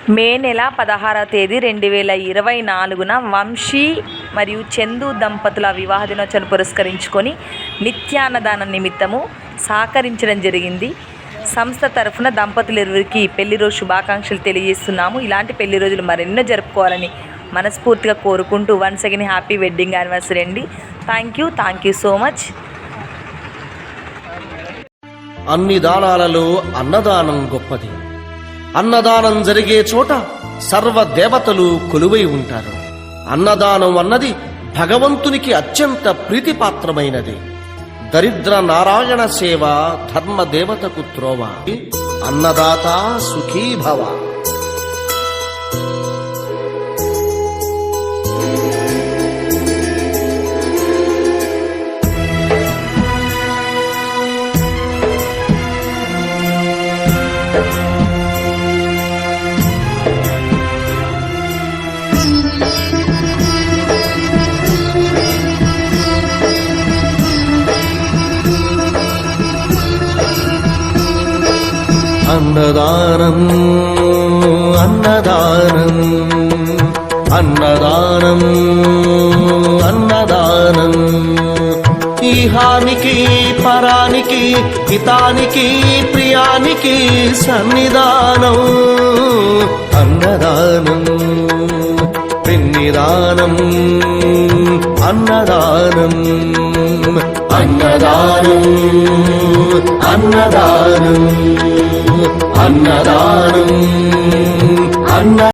మే నెల 16వ తేదీ 2024న వంశీ మరియు చందు దంపతుల వివాహ దినోత్సవాన్ని పురస్కరించుకొని నిత్యాన్నదానం నిమిత్తము సహకరించడం జరిగింది. సంస్థ తరఫున దంపతులిరువురికి పెళ్లి రోజు శుభాకాంక్షలు తెలియజేస్తున్నాము. ఇలాంటి పెళ్లి రోజులు మరెన్నో జరుపుకోవాలని మనస్ఫూర్తిగా కోరుకుంటూ once again happy wedding anniversary అండి. Thank you so much. అన్ని దానాలలో అన్నదానం గొప్పది. అన్నదానం జరిగే చోట సర్వ దేవతలు కొలువై ఉంటారు. అన్నదానం అన్నది భగవంతునికి అత్యంత ప్రీతిపాత్రమైనది. దరిద్ర నారాయణ సేవ ధర్మ దేవతకు త్రోవ. అన్నదాత సుఖీ భవ. అన్నదానం అన్నదానం అన్నదానం అన్నదానం ఈహానికి పరానికి హితానికి ప్రియానికి సన్నిధానం. అన్నదానం పిన్నిదానం అన్నదానం అన్నదానం అన్నదానం అన్నదానం అన్న